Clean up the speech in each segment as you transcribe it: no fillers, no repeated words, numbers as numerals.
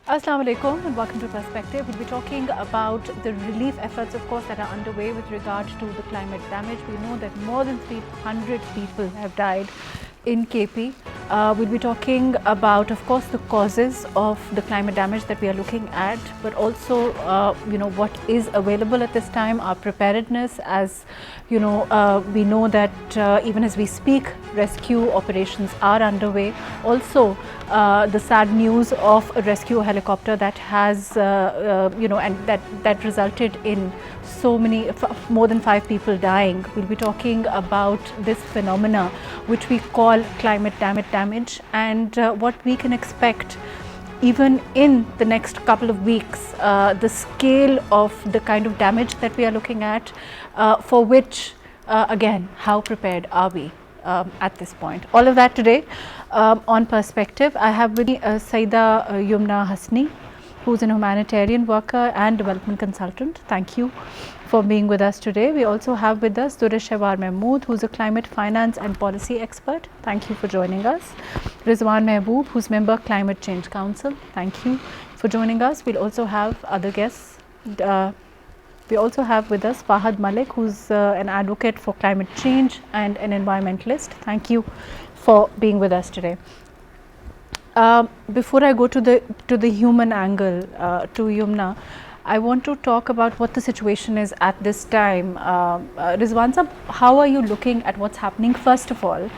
Assalamu alaikum and welcome to Perspective. We'll be talking about the relief efforts, of course, that are underway with regard to the climate damage. We know that more than 300 people have died in KP. We'll be talking about, of course, the causes of the climate damage that we are looking at, but also, what is available at this time, our preparedness. As we know that even as we speak, rescue operations are underway. Also, the sad news of a rescue helicopter that has, and that resulted in so many, more than 5 people dying. We'll be talking about this phenomena which we call climate damage and what we can expect even in the next couple of weeks, the scale of the kind of damage that we are looking at, for which again, how prepared are we at this point? All of that today on Perspective. I have with me SYEDA HASANY, who's an humanitarian worker and development consultant. Thank you for being with us today. We also have with us DURREESHAWAR Mahmood, who's a climate finance and policy expert. Thank you for joining us. RIZWAN, who's member Climate Change Council. Thank you for joining us. We'll also have other guests. We also have with us FAHAD MALIK, who's an advocate for climate change and an environmentalist. Thank you for being with us today. Before I go to the human angle, to Yumna, I want to talk about what the situation is at this time. Rizwan sir, how are you looking at what's happening? First of all,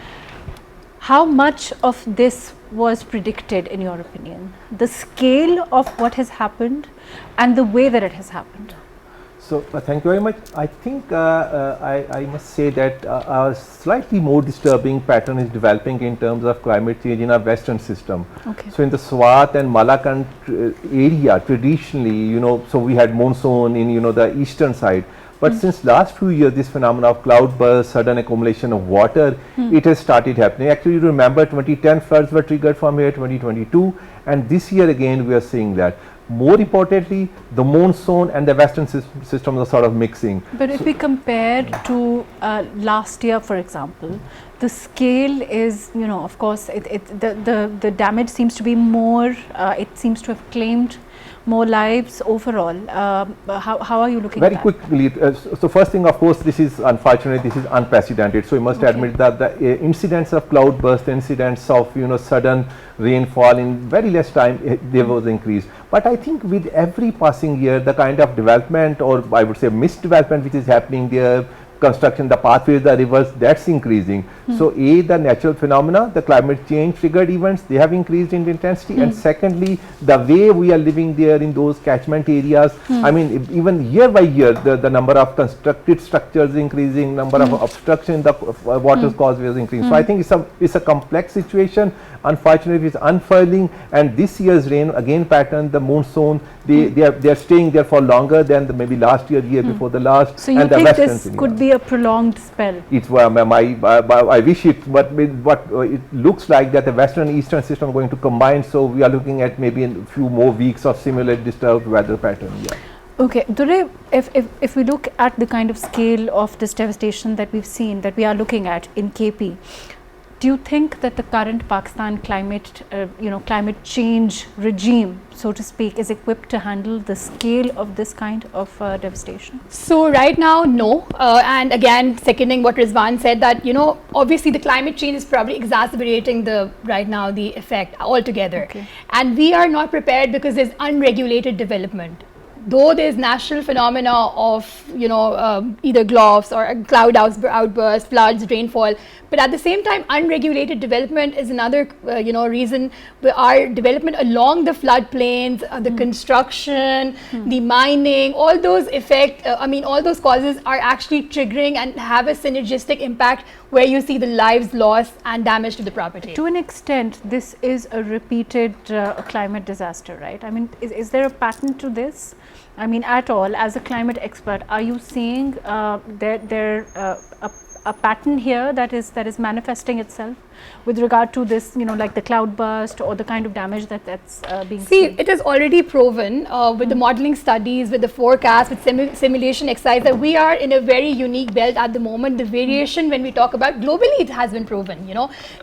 how much of this was predicted in your opinion? The scale of what has happened and the way that it has happened? So, thank you very much. I think I must say that a slightly more disturbing pattern is developing in terms of climate change in our western system. Okay. So, in the Swat and Malakand area traditionally, so we had monsoon in the eastern side. But since last few years, this phenomenon of cloudburst, sudden accumulation of water, it has started happening. Actually, you remember 2010 floods were triggered from here, 2022, and this year again we are seeing that. More importantly, the monsoon and the western system are sort of mixing. But if we compare to last year, for example, the scale is, of course, the damage seems to be more, it seems to have claimed more lives overall. How are you looking at that? Very quickly, so first thing, of course, this is unfortunate, this is unprecedented. So, we must admit that the incidents of cloudburst, incidents of, sudden rainfall in very less time, there was increase. But I think with every passing year, the kind of development, or I would say misdevelopment which is happening there, construction, the pathways, the rivers, that's increasing. So, the natural phenomena, the climate change triggered events, they have increased in intensity. And secondly, the way we are living there in those catchment areas, I mean, even year by year, the number of constructed structures increasing, number of obstruction in the water causeways increasing. So, I think it's a complex situation. Unfortunately, it's unfurling, and this year's rain again pattern, the monsoon, they are staying there for longer than maybe last year, year before the last. So, you think this could be a prolonged spell? It's I wish it, but what it looks like that the western and eastern system are going to combine. So, we are looking at maybe a few more weeks of similar disturbed weather pattern. Yeah. Okay, Durre, if we look at the kind of scale of this devastation that we've seen, that we are looking at in KP, do you think that the current Pakistan climate change regime, so to speak, is equipped to handle the scale of this kind of devastation? So right now, no. And again, seconding what Rizwan said, that obviously the climate change is probably exacerbating the effect altogether. Okay. And we are not prepared because there's unregulated development. Though there's natural phenomena of either GLOFs or cloud outbursts, floods, rainfall, but at the same time unregulated development is another reason. Our development along the floodplains, the construction, the mining, all those all those causes are actually triggering and have a synergistic impact where you see the lives lost and damage to the property. To an extent, this is a repeated climate disaster, right? I mean, is there a pattern to this? I mean, at all, as a climate expert, are you seeing a pattern here that is manifesting itself with regard to this, like the cloud burst or the kind of damage that's being seen? It is already proven with the modeling studies, with the forecast, with simulation exercise that we are in a very unique belt at the moment. The variation when we talk about globally, it has been proven.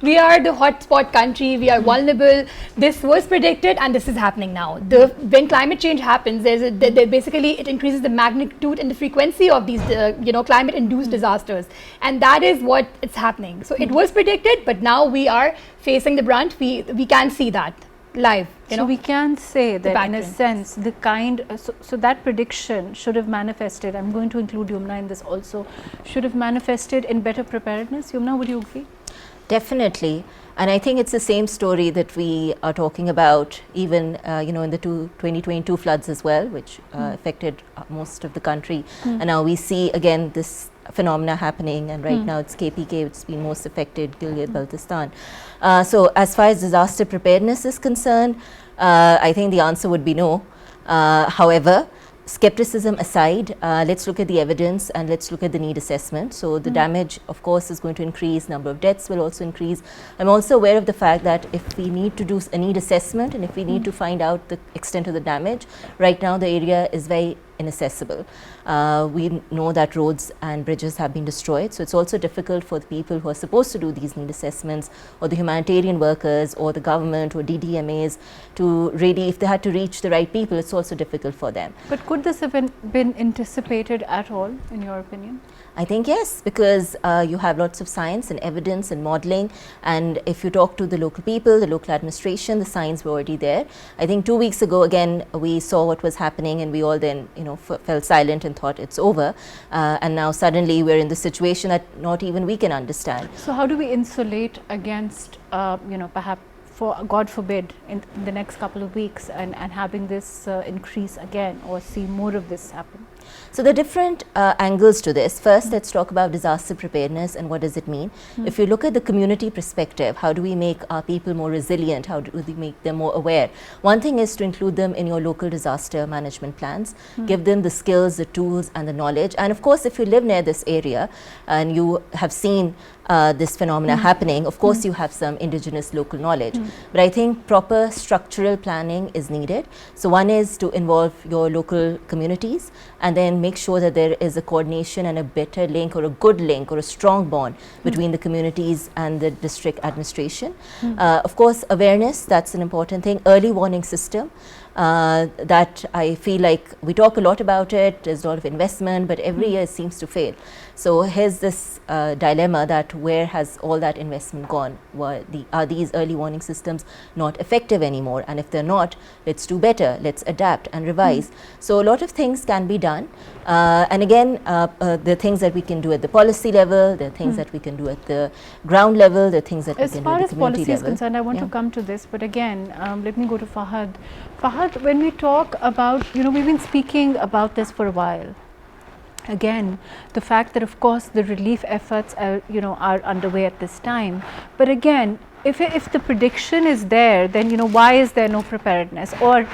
We are the hotspot country. We are vulnerable. This was predicted, and this is happening now. When climate change happens, basically it increases the magnitude and the frequency of these climate-induced disasters, and that is what it's happening. So it was predicted, but now we are facing the brunt. We can see that live. So we can say that in a sense, the so that prediction should have manifested. I'm going to include YUMNA in this also. Should have manifested in better preparedness. YUMNA, would you agree? Definitely. And I think it's the same story that we are talking about even in the 2022 floods as well, which affected most of the country. And now we see again this phenomena happening, and right now it's KPK which has been most affected, Gilgit-Baltistan. So as far as disaster preparedness is concerned, I think the answer would be no. However, skepticism aside, let's look at the evidence and let's look at the need assessment. So the damage, of course, is going to increase. Number of deaths will also increase. I'm also aware of the fact that if we need to do a need assessment and if we need to find out the extent of the damage, right now the area is very inaccessible. We know that roads and bridges have been destroyed, so it's also difficult for the people who are supposed to do these need assessments, or the humanitarian workers or the government or DDMAs to really, if they had to reach the right people, it's also difficult for them. But could this have been anticipated at all, in your opinion? I think yes, because you have lots of science and evidence and modeling, and if you talk to the local people, the local administration, the signs were already there. I think 2 weeks ago, again, we saw what was happening and we all then fell silent and thought it's over, and now suddenly we're in the situation that not even we can understand. So how do we insulate against perhaps, for God forbid, in the next couple of weeks and having this increase again or see more of this happen? So there are different angles to this. First, let's talk about disaster preparedness and what does it mean. If you look at the community perspective, how do we make our people more resilient? How do we make them more aware? One thing is to include them in your local disaster management plans, give them the skills, the tools and the knowledge. And of course, if you live near this area and you have seen this phenomena happening, of course you have some indigenous local knowledge. But I think proper structural planning is needed. So one is to involve your local communities and then make sure that there is a coordination and a better link or a good link or a strong bond between the communities and the district administration. Of course, awareness, that's an important thing. Early warning system. That I feel like we talk a lot about it, there's a lot of investment, but every year it seems to fail. So here's this dilemma that where has all that investment gone? Are these early warning systems not effective anymore? And if they're not, let's do better, let's adapt and revise. So a lot of things can be done. And again, there are things that we can do at the policy level, there are things that we can do at the ground level, there are things that we can do at the community level. As far as policy is concerned, I want to come to this, but again, let me go to Fahad. Fahad, when we talk about, we've been speaking about this for a while. Again, the fact that of course the relief efforts are, are underway at this time. But again, if the prediction is there, then why is there no preparedness? Or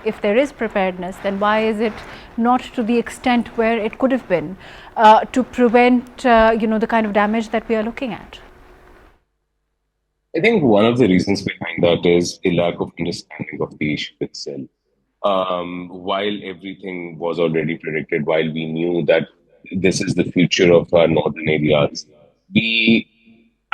if there is preparedness, then why is it not to the extent where it could have been to prevent the kind of damage that we are looking at? I think one of the reasons behind that is a lack of understanding of the issue itself. While everything was already predicted, while we knew that this is the future of our northern areas, we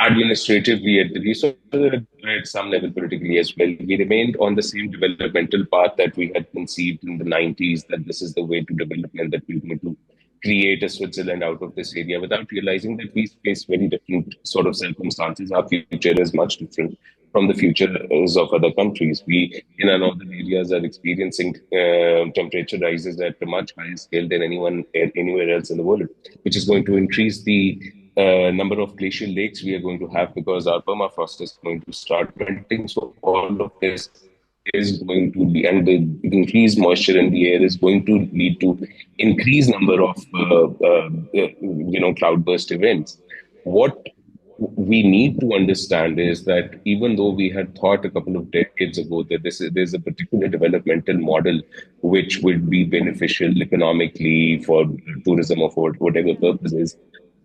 administratively, at some level politically as well, we remained on the same developmental path that we had conceived in the 90s, that this is the way to development, that we're going to create a Switzerland out of this area, without realizing that we face very different sort of circumstances. Our future is much different from the futures of other countries. We, in our northern areas, are experiencing temperature rises at a much higher scale than anywhere else in the world, which is going to increase the number of glacial lakes we are going to have, because our permafrost is going to start melting. So all of this is going to be, and the increased moisture in the air is going to lead to increased number of cloudburst events. What we need to understand is that even though we had thought a couple of decades ago that there's a particular developmental model which would be beneficial economically for tourism or for whatever purposes,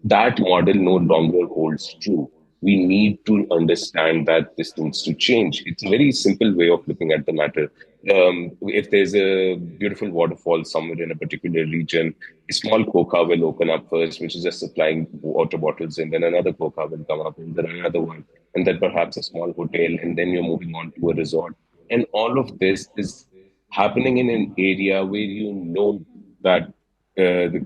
that model no longer holds true. We need to understand that this needs to change. It's a very simple way of looking at the matter. If there's a beautiful waterfall somewhere in a particular region, a small coca will open up first, which is just supplying water bottles, and then another coca will come up, and then another one, and then perhaps a small hotel, and then you're moving on to a resort. And all of this is happening in an area where you know that the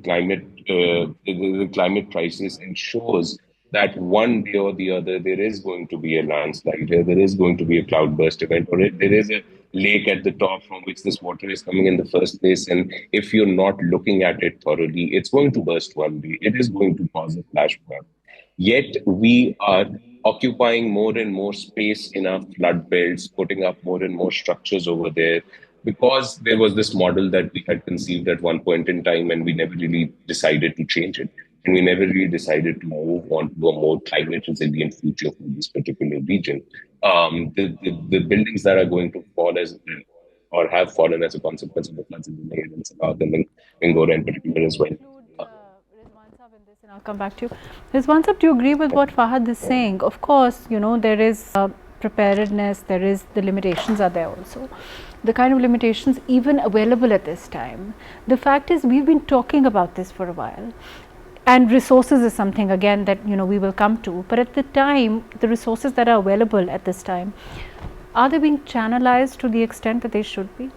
climate crisis ensures that one day or the other there is going to be a landslide, there is going to be a cloudburst event, or there is a lake at the top from which this water is coming in the first place. And if you're not looking at it thoroughly, it's going to burst one day. It is going to cause a flash flood. Yet we are occupying more and more space in our flood belts, putting up more and more structures over there, because there was this model that we had conceived at one point in time, and we never really decided to change it. And we never really decided to move on to a more climate resilient future for this particular region. The buildings that are going to fall as or have fallen as a consequence of the floods in the Nile and Sabat and Mingora in particular as well. And I'll come back to you. Rizwan Sahab, do you agree with what Fahad is saying? Of course, you know, there is preparedness, there is the limitations are there also. The kind of limitations even available at this time. The fact is we've been talking about this for a while. And resources is something again that, you know, we will come to. But at the time, the resources that are available at this time, are they being channelized to the extent that they should be?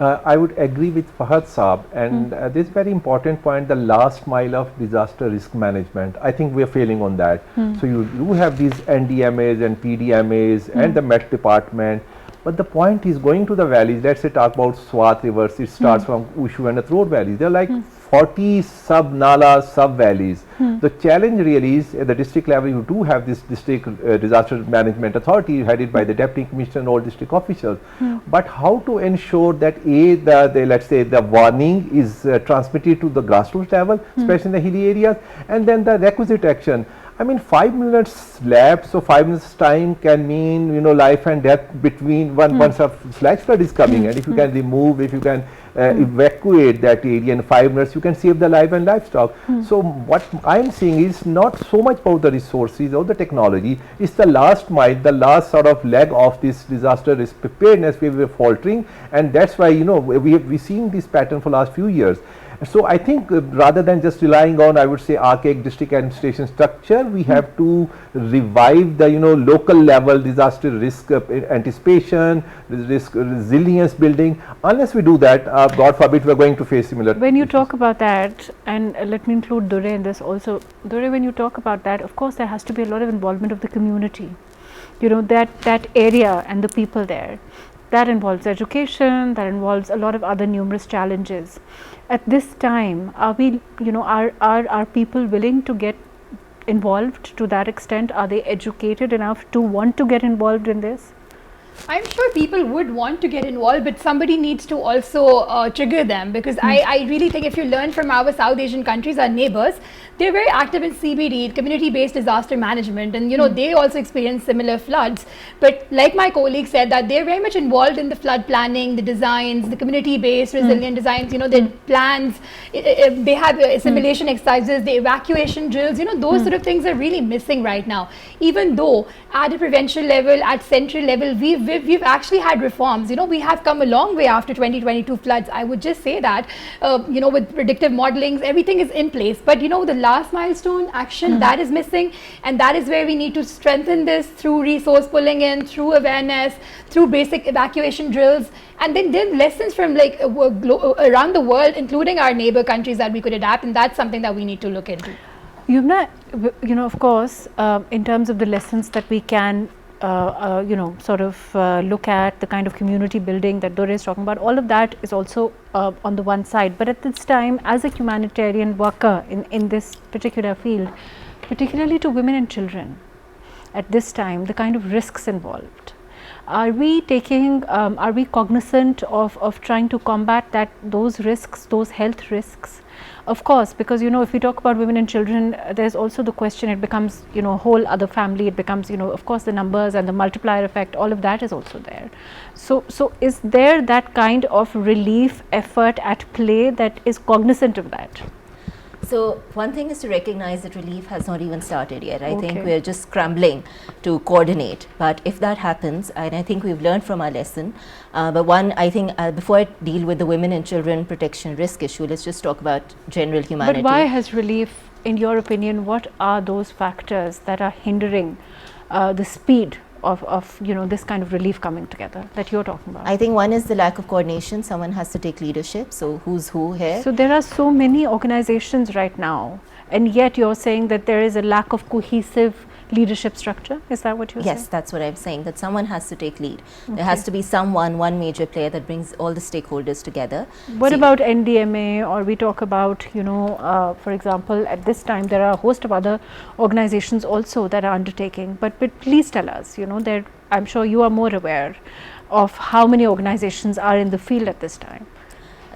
I would agree with Fahad Saab, and this very important point, the last mile of disaster risk management. I think we are failing on that. So you do have these NDMAs and PDMAs and the Met Department, but the point is going to the valleys. Let's say talk about Swat rivers. It starts from Ushu and the Throat valleys. They're like 40 sub-nalas, sub-valleys. The challenge really is at the district level, you do have this district disaster management authority headed by the deputy commissioner and all district officials. But how to ensure that let's say the warning is transmitted to the grassroots level, especially in the hilly areas, and then the requisite action. I mean, 5 minutes lapse, so 5 minutes time can mean, you know, life and death between once a flash flood is coming, and if you can remove, if you can evacuate that area in 5 minutes, you can save the life and livestock. So what I'm seeing is not so much about the resources or the technology, it's the last mile, the last sort of leg of this disaster risk preparedness where we're faltering, and that's why, you know, we've seen this pattern for last few years. So I think rather than just relying on, I would say, archaic district administration structure, we have to revive the, you know, local level disaster risk anticipation, risk resilience building. Unless we do that, God forbid, we are going to face similar. When you talk about that, and let me include Durre in this also, Durre, when you talk about that, of course there has to be a lot of involvement of the community, you know, that area and the people there. That involves education, that involves a lot of other numerous challenges. At this time, are we, you know, are people willing to get involved to that extent? Are they educated enough to want to get involved in this? I'm sure people would want to get involved, but somebody needs to also trigger them, because I really think if you learn from our South Asian countries, our neighbors, they're very active in CBD, community-based disaster management, and you know, they also experience similar floods. But like my colleague said, that they're very much involved in the flood planning, the designs, the community-based resilient designs, you know, the plans, they have assimilation exercises, the evacuation drills, you know, those sort of things are really missing right now. Even though at a provincial level, at central level, we've actually had reforms. You know, we have come a long way after 2022 floods. I would just say that, you know, with predictive modelings, everything is in place. But, you know, the last milestone action, that is missing. And that is where we need to strengthen this through resource pulling in, through awareness, through basic evacuation drills. And then there are lessons from like around the world, including our neighbor countries, that we could adapt. And that's something that we need to look into. Yumna, you know, of course, in terms of the lessons that we can you know, sort of look at, the kind of community building that Durre is talking about, all of that is also on the one side. But at this time, as a humanitarian worker in this particular field, particularly to women and children, at this time, the kind of risks involved, are we taking, are we cognizant of trying to combat those risks, those health risks? Of course, because if we talk about women and children, there's also the question, it becomes a whole other family, it becomes of course the numbers and the multiplier effect, all of that is also there. So is there that kind of relief effort at play that is cognizant of that? So one thing is to recognize that relief has not even started yet. I think we're just scrambling to coordinate. But if that happens, and I think we've learned from our lesson, but one, I think before I deal with the women and children protection risk issue, let's just talk about general humanity. But why has relief, in your opinion, what are those factors that are hindering the speed of this kind of relief coming together that you're talking about? I think one is the lack of coordination. Someone has to take leadership. So who's who here? So there are so many organizations right now, and yet you're saying that there is a lack of cohesive leadership structure. Is that what you're saying? Yes, that's what I'm saying, that someone has to take lead. There has to be one major player that brings all the stakeholders together. What about NDMA, or we talk about, for example, at this time there are a host of other organizations also that are undertaking, but please tell us, I'm sure you are more aware of how many organizations are in the field at this time.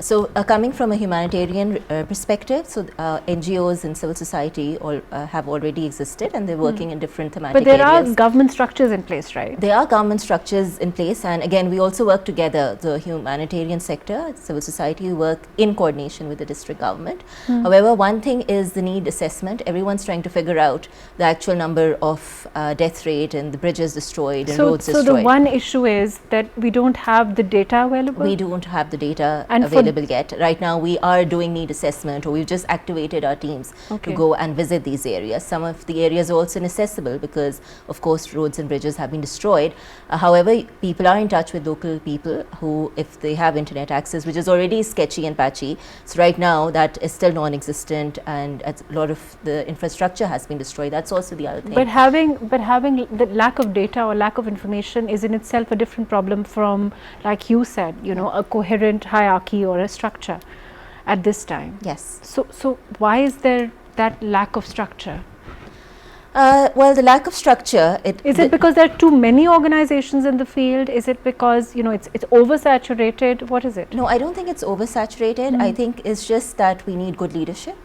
So coming from a humanitarian perspective, so NGOs and civil society have already existed, and they're working in different thematic areas. But there are government structures in place, right? There are government structures in place, and again we also work together, the humanitarian sector, civil society, we work in coordination with the district government. However, one thing is the need assessment. Everyone's trying to figure out the actual number of death rate and the bridges destroyed and roads destroyed. So the one issue is that we don't have the data available? We don't have the data available yet. Right now we are doing need assessment, or we've just activated our teams to go and visit these areas. Some of the areas are also inaccessible because of course roads and bridges have been destroyed. However, people are in touch with local people who, if they have internet access, which is already sketchy and patchy, so right now that is still non-existent, and a lot of the infrastructure has been destroyed. That's also the other thing. But having the lack of data or lack of information is in itself a different problem from, like you said, a coherent hierarchy or a structure at this time. Yes. So why is there that lack of structure? Well, the lack of structure. Is it because there are too many organizations in the field? Is it because it's oversaturated? What is it? No, I don't think it's oversaturated. I think it's just that we need good leadership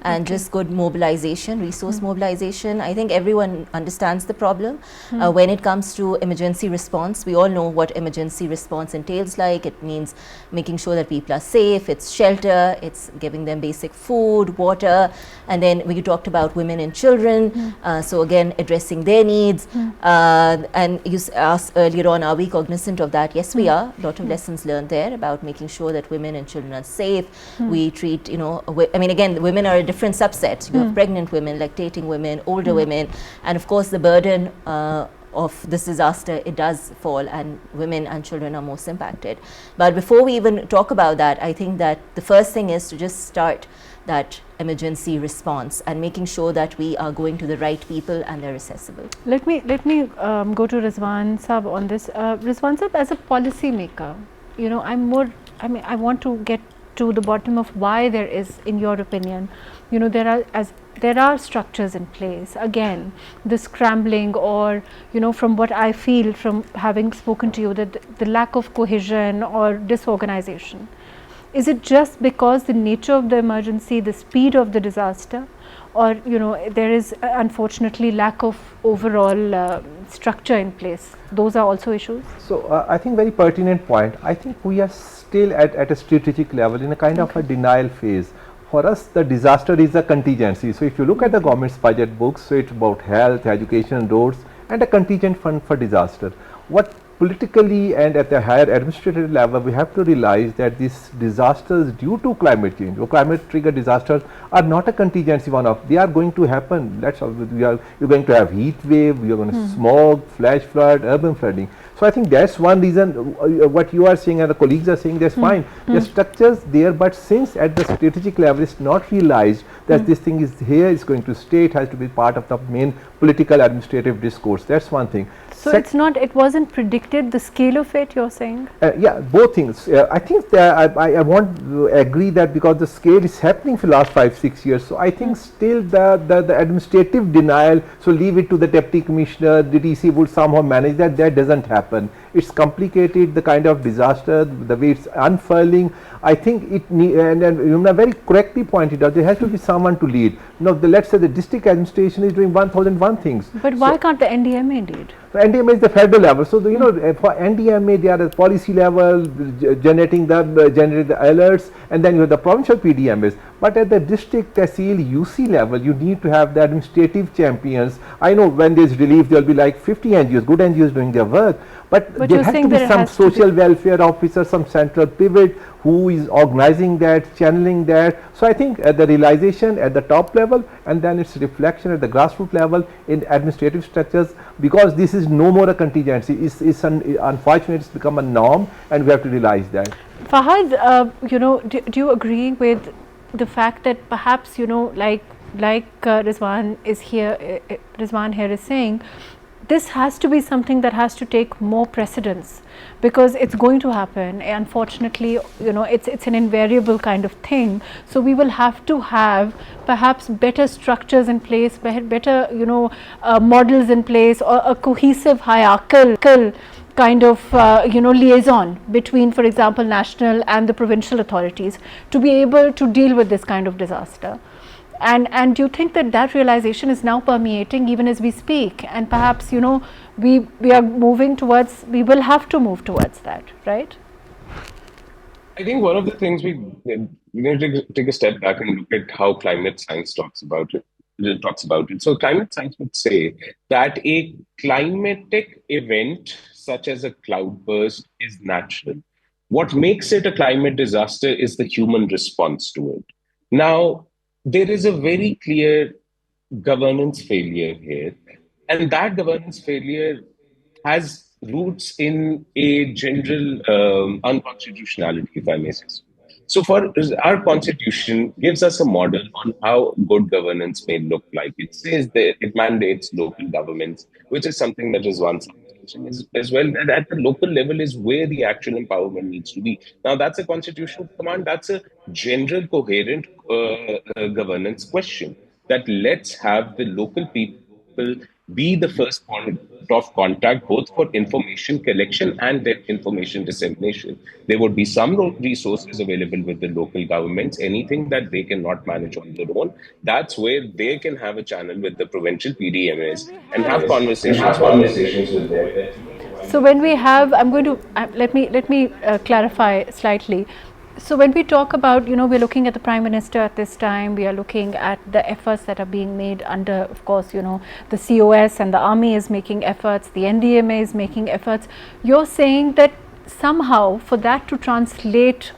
and just good mobilization, resource mobilization. I think everyone understands the problem. When it comes to emergency response, we all know what emergency response entails like. It means making sure that people are safe, it's shelter, it's giving them basic food, water, and then we talked about women and children, so again addressing their needs. And you asked earlier on, are we cognizant of that? Yes, we are. A lot of lessons learned there about making sure that women and children are safe. We treat, I mean, again, women are a different subset. You have pregnant women, lactating women, older women, and of course the burden of this disaster, it does fall, and women and children are most impacted. But before we even talk about that, I think that the first thing is to just start that emergency response and making sure that we are going to the right people and they're accessible. Let me go to Rizwan Sab on this. Rizwan Sab, as a policy maker, I want to get to the bottom of why there is, in your opinion, there are structures in place. Again, the scrambling, or from what I feel from having spoken to you, that the lack of cohesion or disorganization. Is it just because the nature of the emergency, the speed of the disaster, or there is unfortunately lack of overall structure in place? Those are also issues. So I think very pertinent point. I think we are still at a strategic level in a kind of a denial phase. For us, the disaster is a contingency. So if you look at the government's budget books, so it's about health, education, roads, and a contingent fund for disaster. What politically and at the higher administrative level, we have to realize that these disasters due to climate change or climate triggered disasters are not a contingency one-off. They are going to happen. You're going to have heat wave, you're going to smog, flash flood, urban flooding. So I think that's one reason what you are saying and the colleagues are saying, that's fine. The structures there, but since at the strategic level it's not realized that this thing is here, is going to stay, it has to be part of the main political administrative discourse. That's one thing. So it wasn't predicted, the scale of it, you're saying? Yeah, both things. I think that I want to agree that because the scale is happening for the last 5-6 years. So I think still the administrative denial, so leave it to the deputy commissioner, the DC would somehow manage that, that doesn't happen. happen. It's complicated, the kind of disaster, the way it's unfurling. I think it and Yumna very correctly pointed out, there has to be someone to lead. Now, let's say the district administration is doing 1001 things. But why can't the NDMA lead? NDMA is the federal level, so for NDMA they are at policy level, generating the alerts, and then you have the provincial PDMAs. But at the district, tehsil, UC level, you need to have the administrative champions. I know when there is relief, there will be like 50 NGOs, good NGOs doing their work, but there has to be some social welfare officer, some central pivot who is organizing that, channeling that. So I think at the realization at the top level, and then its reflection at the grassroots level in administrative structures, because this is no more a contingency. Unfortunately, it's become a norm, and we have to realize that. Fahad, do you agree with the fact that perhaps, like Rizwan here is saying, this has to be something that has to take more precedence, because it's going to happen. Unfortunately, it's an invariable kind of thing. So we will have to have perhaps better structures in place, better models in place, or a cohesive hierarchical kind of liaison between, for example, national and the provincial authorities to be able to deal with this kind of disaster. And do you think that realization is now permeating even as we speak, and perhaps we are moving towards, we will have to move towards that, right? I think one of the things we need to take a step back and look at how climate science talks about it. So climate science would say that a climatic event such as a cloudburst is natural. What makes it a climate disaster is the human response to it. Now, there is a very clear governance failure here, and that governance failure has roots in a general unconstitutionality, if I may say so. So for our constitution gives us a model on how good governance may look like. It says that it mandates local governments, which is something that is one as well. And at the local level is where the actual empowerment needs to be. Now, that's a constitutional command. That's a general coherent governance question, that let's have the local people be the first point of contact, both for information collection and their information dissemination. There would be some resources available with the local governments, anything that they cannot manage on their own. That's where they can have a channel with the provincial PDMAs and have conversations with them. So when we have, I'm going to, let me clarify slightly. So when we talk about, we're looking at the Prime Minister at this time, we are looking at the efforts that are being made under, of course, the COS, and the army is making efforts, the NDMA is making efforts. You're saying that somehow for that to translate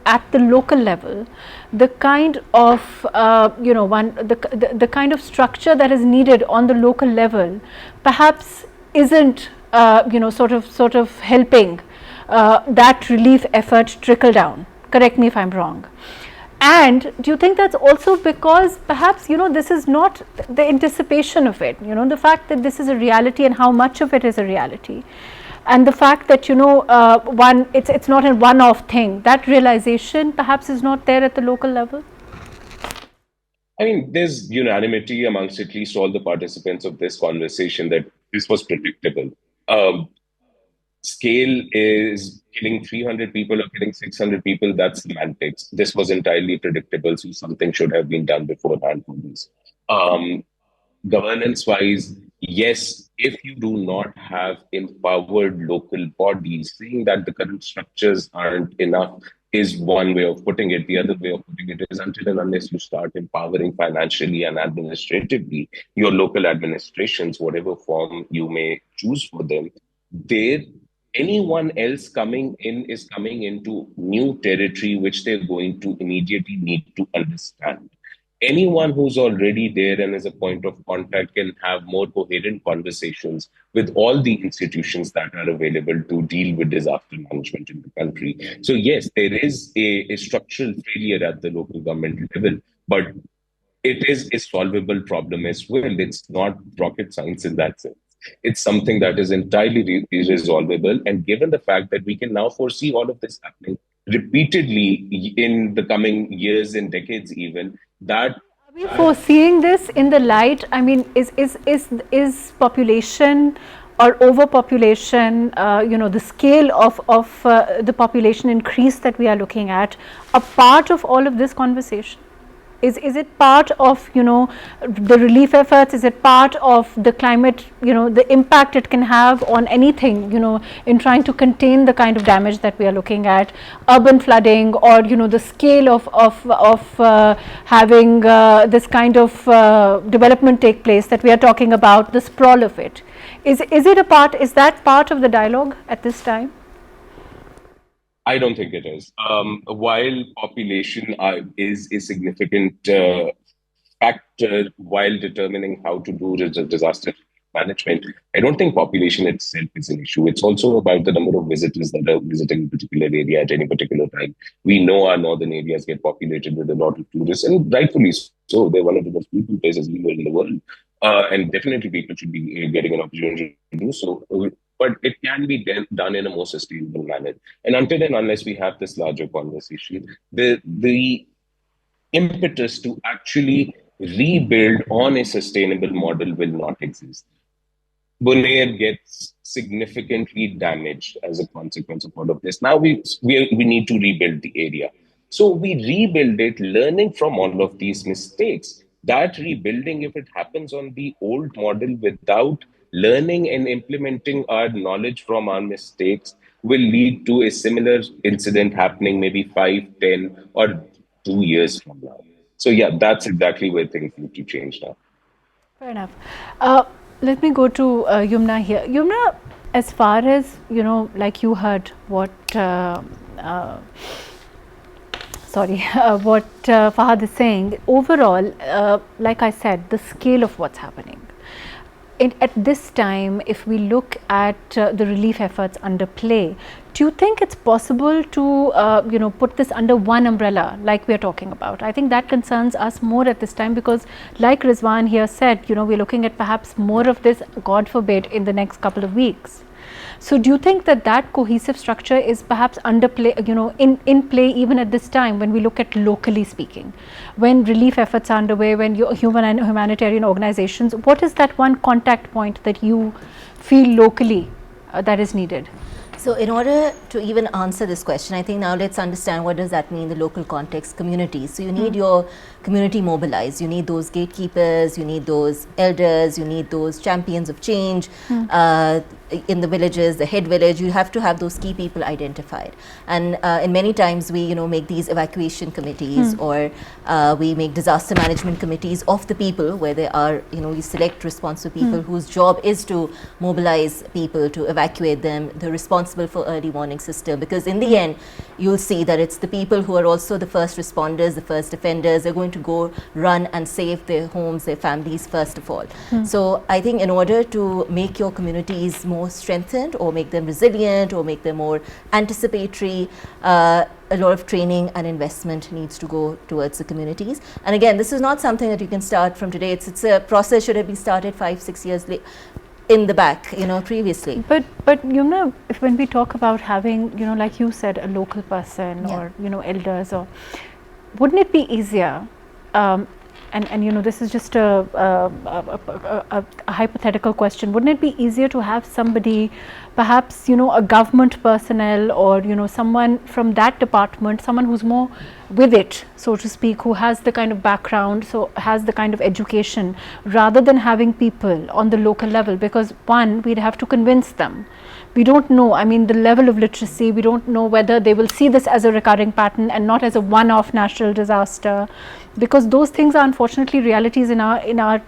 at the local level, the kind of, the kind of structure that is needed on the local level perhaps isn't, sort of helping that relief effort trickle down. Correct me if I'm wrong. And do you think that's also because perhaps, this is not the anticipation of it, the fact that this is a reality and how much of it is a reality, and the fact that, it's not a one-off thing, that realization perhaps is not there at the local level? I mean, there's unanimity amongst at least all the participants of this conversation that this was predictable. Scale is killing 300 people or killing 600 people, that's semantics. This was entirely predictable, so something should have been done beforehand for this. Governance-wise, yes, if you do not have empowered local bodies, saying that the current structures aren't enough is one way of putting it. The other way of putting it is until and unless you start empowering financially and administratively your local administrations, whatever form you may choose for them, anyone else coming in is coming into new territory which they're going to immediately need to understand. Anyone who's already there and is a point of contact can have more coherent conversations with all the institutions that are available to deal with disaster management in the country. So yes, there is a structural failure at the local government level, but it is a solvable problem as well. It's not rocket science in that sense. It's something that is entirely resolvable. And given the fact that we can now foresee all of this happening repeatedly in the coming years and decades even, that... Are we foreseeing this in the light, I mean, is population or overpopulation, the scale of the population increase that we are looking at, a part of all of this conversation? Is it part of, the relief efforts? Is it part of the climate, the impact it can have on anything, in trying to contain the kind of damage that we are looking at, urban flooding, or, the scale of having this kind of development take place that we are talking about, the sprawl of it? Is that part of the dialogue at this time? I don't think it is. While population is a significant factor while determining how to do disaster management, I don't think population itself is an issue. It's also about the number of visitors that are visiting a particular area at any particular time. We know our northern areas get populated with a lot of tourists, and rightfully so. They're one of the most beautiful places anywhere in the world. And definitely people should be getting an opportunity to do so. But it can be done in a more sustainable manner. And until and unless we have this larger conversation, the impetus to actually rebuild on a sustainable model will not exist. Bunair gets significantly damaged as a consequence of all of this. Now we need to rebuild the area. So we rebuild it, learning from all of these mistakes. That rebuilding, if it happens on the old model without learning and implementing our knowledge from our mistakes, will lead to a similar incident happening maybe 5, 10, or 2 years from now. So yeah, that's exactly where things need to change now. Fair enough. Let me go to Yumna here. Yumna, as far as, like you heard what what Fahad is saying, overall, like I said, the scale of what's happening. At this time, if we look at the relief efforts under play, do you think it's possible to put this under one umbrella like we are talking about? I think that concerns us more at this time, because like RIZWAN here said, we're looking at perhaps more of this, God forbid, in the next couple of weeks. So do you think that cohesive structure is perhaps under play, in play even at this time, when we look at locally speaking, when relief efforts are underway, when human and humanitarian organizations, what is that one contact point that you feel locally that is needed? So in order to even answer this question, I think now let's understand what does that mean in the local context, communities. So you need your community mobilized, you need those gatekeepers, you need those elders, you need those champions of change in the villages, the head village. You have to have those key people identified. And in many times we make these evacuation committees or we make disaster management committees of the people, where they are, we select responsible people whose job is to mobilize people, to evacuate them, the responsible for early warning system, because in the end you'll see that it's the people who are also the first responders, the first offenders. They're going to go run and save their homes, their families first of all. So I think in order to make your communities more strengthened, or make them resilient, or make them more anticipatory, a lot of training and investment needs to go towards the communities. And again, this is not something that you can start from today. It's a process should have been started 5-6 years in the back, previously. But if when we talk about having, like you said, a local person or, elders, or wouldn't it be easier, and this is just a hypothetical question, wouldn't it be easier to have somebody, perhaps, a government personnel, or, someone from that department, someone who's more with it, so to speak, who has the kind of background, so has the kind of education, rather than having people on the local level? Because one, we'd have to convince them. We don't know, the level of literacy, we don't know whether they will see this as a recurring pattern and not as a one-off natural disaster, because those things are unfortunately realities in our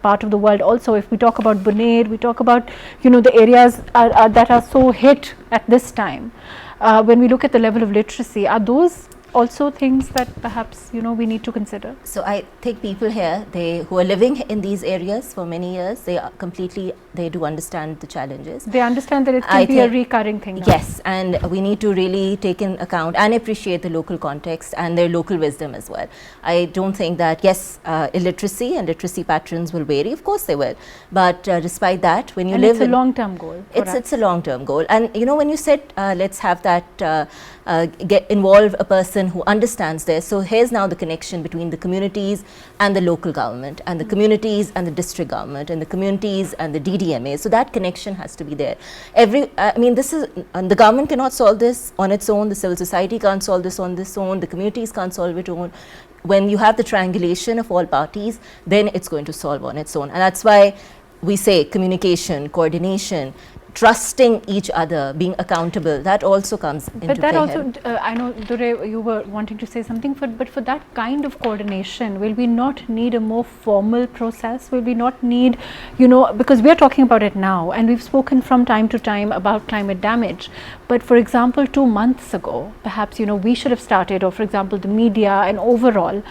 part of the world also. If we talk about Bunair, we talk about, the areas that are so hit at this time. When we look at the level of literacy, are those also things that perhaps we need to consider? So I think people here, who are living in these areas for many years, they do understand the challenges. They understand that it can be a recurring thing now. Yes, and we need to really take in account and appreciate the local context and their local wisdom as well. I don't think that, yes, illiteracy and literacy patterns will vary, of course they will, but despite that, when you live, it's a long-term goal. It's a long-term goal. And when you said let's have that involve a person who understands this. So here's now the connection between the communities and the local government, and the communities and the district government, and the communities and the DDMA. So that connection has to be there. I mean, this is, the government cannot solve this on its own, the civil society can't solve this on its own, the communities can't solve it on. When you have the triangulation of all parties, then it's going to solve on its own. And that's why we say communication, coordination, trusting each other, being accountable, that also comes into play. But that also, I know, Durre, you were wanting to say something, but for that kind of coordination, will we not need a more formal process? Will we not need, you know, because we are talking about it now, and we've spoken from time to time about climate damage. But for example, 2 months ago, perhaps, you know, we should have started, or for example, the media and overall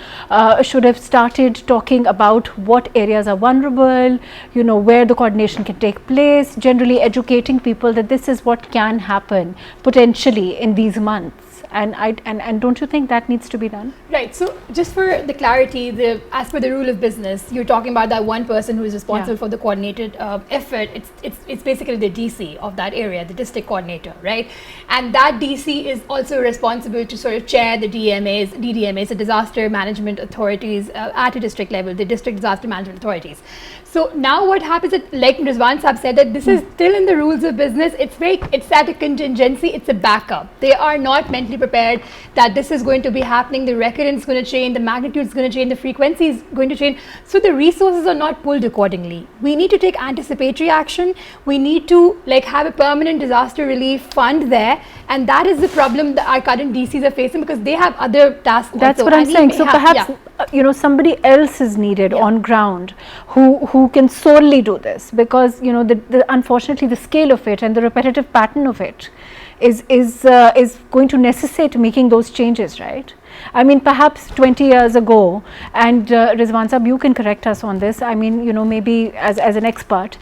should have started talking about what areas are vulnerable, you know, where the coordination can take place, generally educating people that this is what can happen potentially in these months. And don't you think that needs to be done? Right. So just for the clarity, as per the rule of business, you're talking about that one person who is responsible for the coordinated effort. It's basically the DC of that area, the district coordinator, right? And that DC is also responsible to sort of chair the DDMAs, the disaster management authorities at a district level, the district disaster management authorities. So now what happens is, like Rizwan Saab said, that this is still in the rules of business. It's at a contingency, it's a backup. They are not mentally prepared that this is going to be happening, the recurrence is going to change, the magnitude is going to change, the frequency is going to change. So the resources are not pulled accordingly. We need to take anticipatory action. We need to like have a permanent disaster relief fund there, and that is the problem that our current DCs are facing, because they have other tasks. That's also. what I'm saying. So perhaps you know, somebody else is needed on ground who can solely do this, because you know unfortunately the scale of it and the repetitive pattern of it is going to necessitate making those changes, right? I mean, perhaps 20 years ago, and Rizwan Saab, you can correct us on this. I mean, you know, maybe as an expert,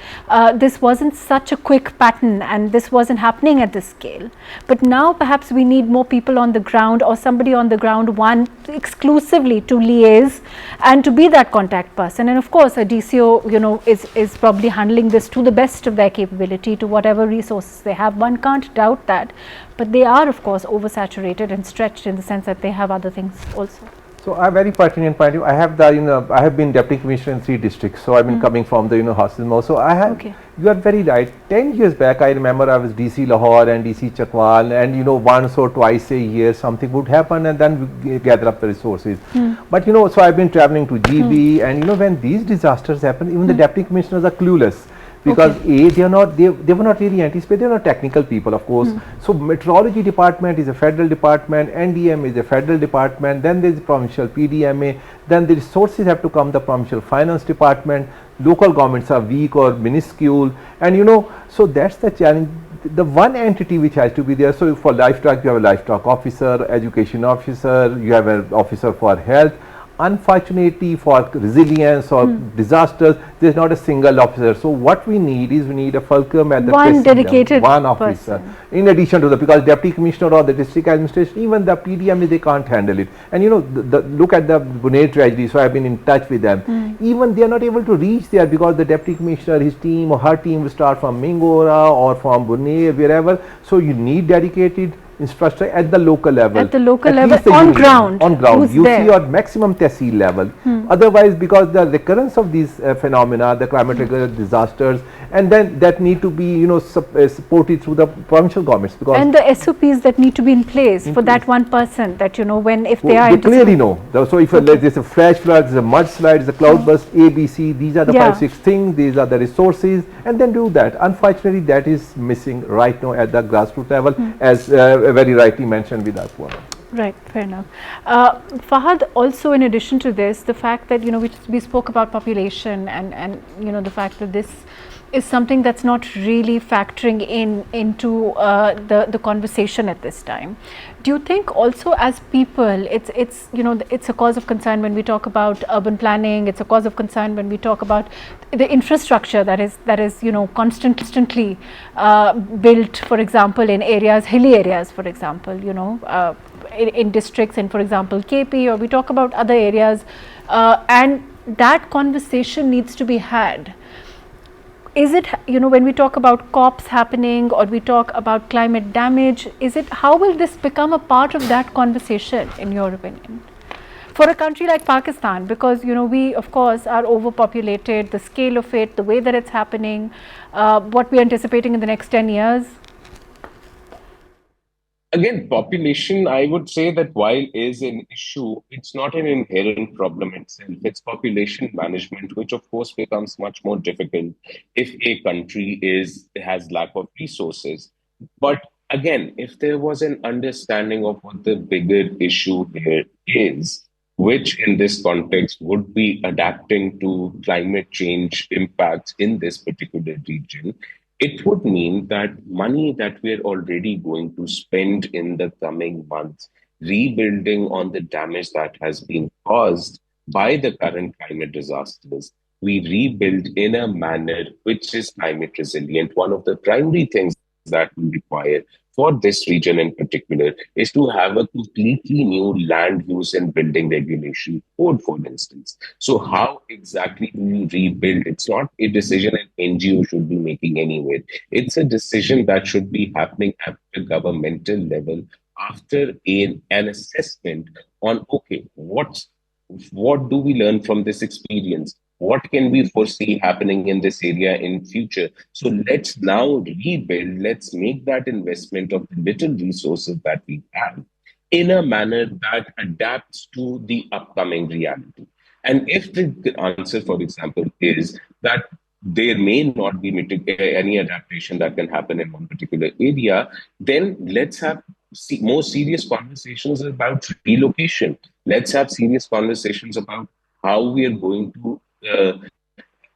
this wasn't such a quick pattern, and this wasn't happening at this scale. But now, perhaps we need more people on the ground, or somebody on the ground, one exclusively to liaise and to be that contact person. And of course, a DCO, you know, is probably handling this to the best of their capability, to whatever resources they have. One can't doubt that. But they are, of course, oversaturated and stretched in the sense that they have other things also. So a very pertinent point. I have I have been deputy commissioner in 3 districts. So I've been coming from the HASANY. So I have. Okay. You are very right. 10 years back, I remember I was DC Lahore and DC Chakwal, and once or twice a year something would happen, and then we gather up the resources. But so I've been traveling to GB, and when these disasters happen, even the deputy commissioners are clueless. Because they were not really anticipated. They are not technical people, of course. So meteorology department is a federal department, NDM is a federal department, then there is provincial PDMA, then the resources have to come the provincial finance department. Local governments are weak or minuscule, and so that's the challenge. The one entity which has to be there. So for livestock, you have a livestock officer, education officer, you have an officer for health. Unfortunately, for resilience or disasters, there is not a single officer. So what we need is a fulcrum at the one dedicated one officer person. In addition to because deputy commissioner or the district administration, even the PDM, they can't handle it. And look at the Bunair tragedy. So I've been in touch with them. Even they are not able to reach there, because the deputy commissioner, his team or her team will start from Mingora or from Bunair, wherever. So you need dedicated infrastructure at the local level. At the local level, on ground. On ground. Who's you there? see your maximum tehsil level. Otherwise, because the recurrence of these phenomena, the climatic disasters, and then that need to be supported through the provincial governments. Because and the SOPs that need to be in place for that one person, that if they are they clearly know. So if there's a flash flood, there's a mudslide, there's a cloudburst, ABC, these are the 5-6 things, these are the resources, and then do that. Unfortunately, that is missing right now at the grassroots level, as very rightly mentioned with that one. Right, fair enough. Fahad, also in addition to this, the fact that we spoke about population and the fact that this is something that's not really factoring into the conversation at this time. Do you think also as people, it's a cause of concern when we talk about urban planning? It's a cause of concern when we talk about the infrastructure that is constantly built, for example, in areas, hilly areas, for example, in districts, and for example KP, or we talk about other areas, and that conversation needs to be had. is it, when we talk about COPs happening or we talk about climate damage, how will this become a part of that conversation in your opinion? For a country like Pakistan, because we of course are overpopulated, the scale of it, the way that it's happening, what we are anticipating in the next 10 years. Again, population, I would say that while is an issue, it's not an inherent problem itself. It's population management, which of course becomes much more difficult if a country has lack of resources. But again, if there was an understanding of what the bigger issue here is, which in this context would be adapting to climate change impacts in this particular region, it would mean that money that we're already going to spend in the coming months rebuilding on the damage that has been caused by the current climate disasters, we rebuild in a manner which is climate resilient. One of the primary things that we require for this region in particular is to have a completely new land use and building regulation code, for instance. So how exactly do we rebuild? It's not a decision an NGO should be making anywhere. It's a decision that should be happening at the governmental level after an assessment on, okay, what do we learn from this experience? What can we foresee happening in this area in future? So let's now rebuild, let's make that investment of the little resources that we have in a manner that adapts to the upcoming reality. And if the answer, for example, is that there may not be any adaptation that can happen in one particular area, then let's have more serious conversations about relocation. Let's have serious conversations about how we are going to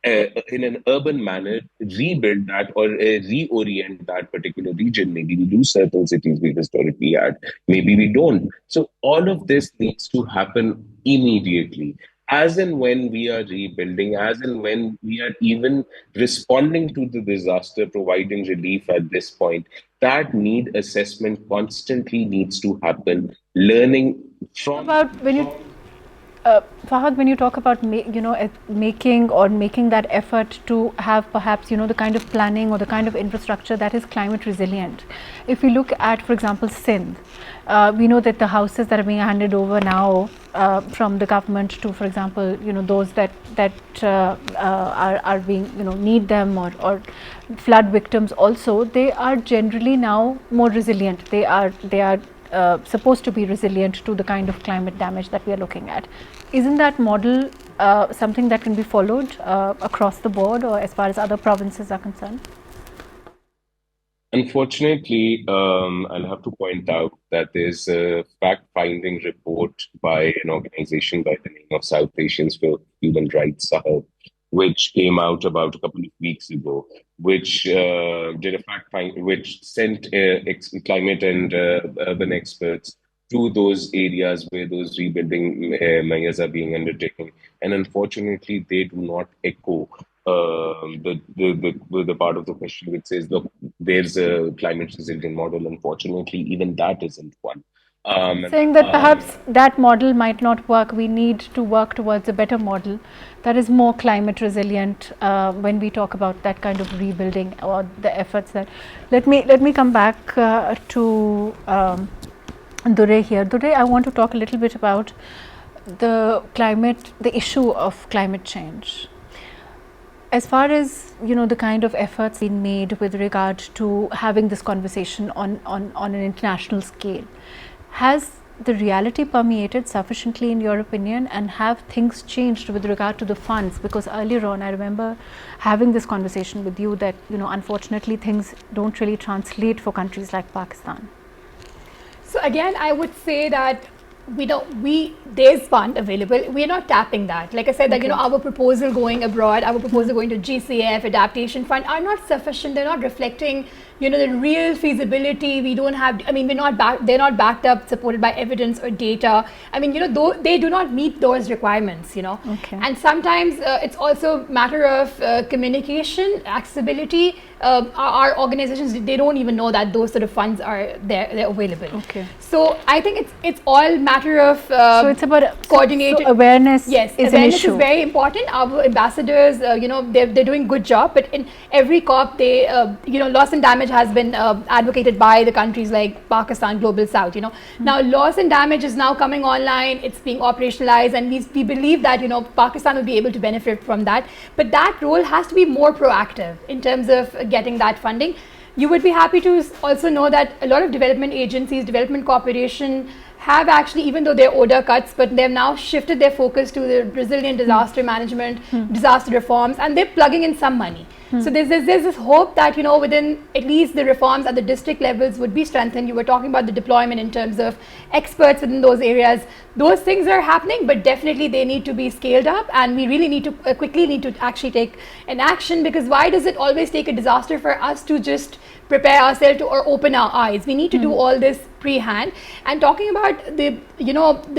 in an urban manner, rebuild that or reorient that particular region. Maybe we lose certain cities we historically had, maybe we don't. So all of this needs to happen immediately. As and when we are rebuilding, as and when we are even responding to the disaster, providing relief at this point, that need assessment constantly needs to happen. Learning from About when you Fahad, when you talk about making that effort to have perhaps the kind of planning or the kind of infrastructure that is climate resilient. If we look at, for example, Sindh, we know that the houses that are being handed over now from the government to, for example, those that are being need them, or flood victims also, they are generally now more resilient. They are supposed to be resilient to the kind of climate damage that we are looking at. Isn't that model something that can be followed across the board, or as far as other provinces are concerned? Unfortunately, I'll have to point out that there's a fact-finding report by an organization by the name of South Asians for Human Rights, SYEDA, which came out about a couple of weeks ago, which did a fact-finding, which sent climate and urban experts to those areas where those rebuilding measures are being undertaken. And unfortunately, they do not echo the part of the question which says, look, there's a climate resilient model. Unfortunately, even that isn't one. Saying that perhaps that model might not work. We need to work towards a better model that is more climate resilient when we talk about that kind of rebuilding or the efforts that. Let me come back to Durre here. Durre, I want to talk a little bit about the issue of climate change. As far as the kind of efforts being made with regard to having this conversation on an international scale, has the reality permeated sufficiently in your opinion, and have things changed with regard to the funds? Because earlier on I remember having this conversation with you that unfortunately things don't really translate for countries like Pakistan. So again, I would say that there's fund available. We're not tapping that. Like I said, that our proposal going abroad, our proposal going to GCF, adaptation fund are not sufficient. They're not reflecting the real feasibility. We don't have, I mean, they're not backed up, supported by evidence or data. I mean, they do not meet those requirements, Okay. And sometimes it's also matter of communication, accessibility. Our organizations, they don't even know that those sort of funds are they're available. Okay. So I think it's all matter of so it's about coordinated awareness. Yes, is awareness an issue. is very important. Our ambassadors, they're doing good job, but in every COP, they, loss and damage has been advocated by the countries like Pakistan, Global South. Now loss and damage is now coming online. It's being operationalized, and we believe that Pakistan will be able to benefit from that. But that role has to be more proactive in terms of getting that funding. You would be happy to also know that a lot of development agencies, development cooperation have actually, even though they're order cuts, but they've now shifted their focus to the resilient disaster management, disaster reforms, and they're plugging in some money. So there's this hope that, within at least the reforms at the district levels would be strengthened. You were talking about the deployment in terms of experts within those areas. Those things are happening, but definitely they need to be scaled up, and we really need to quickly need to actually take an action, because why does it always take a disaster for us to just prepare ourselves or open our eyes? We need to do all this pre-hand. And talking about the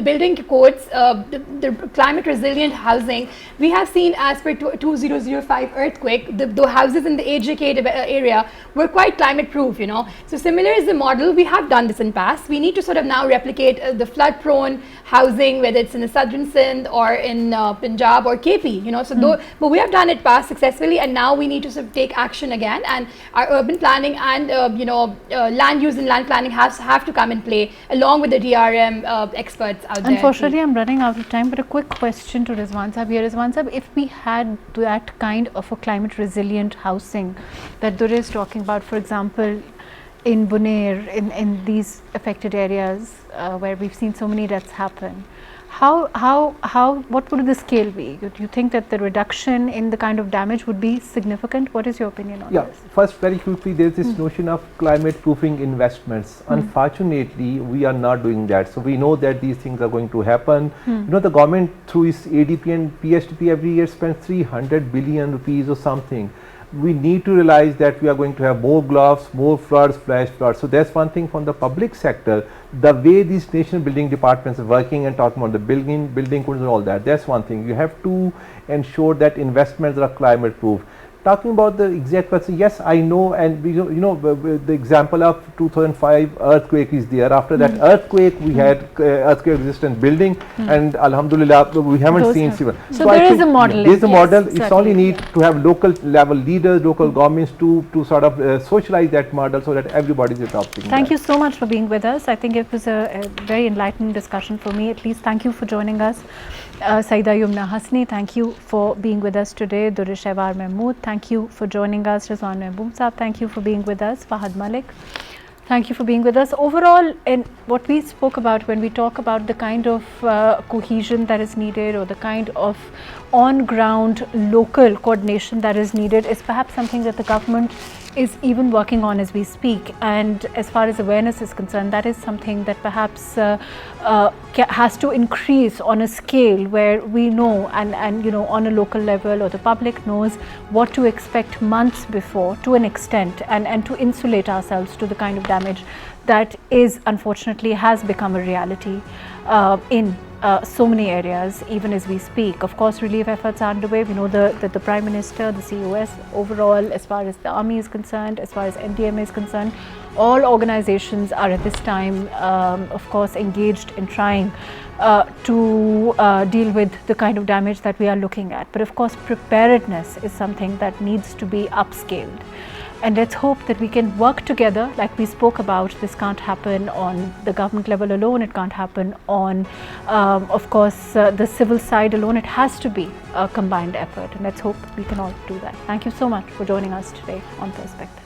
building codes, the climate resilient housing, we have seen as per 2005 earthquake, the houses in the educated area were quite climate proof, So similar is the model. We have done this in past. We need to sort of now replicate the flood prone housing, whether it's in the southern Sindh or in Punjab or KP, So but we have done it past successfully, and now we need to sort of take action again, and our urban planning and land use and land planning have to come in play along with the DRM experts out there. Unfortunately, I'm running out of time, but a quick question to Rizwan Sahib here. Rizwan Sahib, if we had that kind of a climate resilient housing that Durre is talking about, for example, in Bunair, in these affected areas where we've seen so many deaths happen, what would the scale be? Do you think that the reduction in the kind of damage would be significant? What is your opinion on this? First, very quickly, there's this notion of climate proofing investments. Unfortunately, we are not doing that. So we know that these things are going to happen. The government through its ADP and PSTP every year spends 300 billion rupees or something. We need to realize that we are going to have more gloves, more floods, flash floods. So that's one thing from the public sector. The way these national building departments are working and talking about the building codes and all that, that's one thing. You have to ensure that investments are climate proof. Talking about the exact question, yes, I know, and the example of 2005 earthquake is there. After that earthquake, we had earthquake resistant building, and Alhamdulillah, we haven't seen civil. So there is a model. There is a model. It's only need to have local level leaders, local governments to sort of socialize that model so that everybody is adopting. Thank you so much for being with us. I think it was a very enlightening discussion for me, at least. Thank you for joining us. SYEDA, YUMNA, HASANY, thank you for being with us today. DURREESHAWAR, MAHMOOD, thank you for joining us. RIZWAN Mahboub Saab, thank you for being with us. FAHAD, MALIK, thank you for being with us. Overall, in what we spoke about when we talk about the kind of cohesion that is needed, or the kind of on-ground local coordination that is needed, is perhaps something that the government is even working on as we speak. And as far as awareness is concerned, that is something that perhaps has to increase on a scale where we know and on a local level, or the public knows what to expect months before, to an extent, and to insulate ourselves to the kind of damage that is unfortunately has become a reality in so many areas even as we speak. Of course, relief efforts are underway. We know that the Prime Minister, the COS, overall, as far as the army is concerned, as far as NDMA is concerned, all organizations are at this time of course engaged in trying to deal with the kind of damage that we are looking at. But of course, preparedness is something that needs to be upscaled. And let's hope that we can work together, like we spoke about. This can't happen on the government level alone. It can't happen on, of course, the civil side alone. It has to be a combined effort. And let's hope we can all do that. Thank you so much for joining us today on Perspective.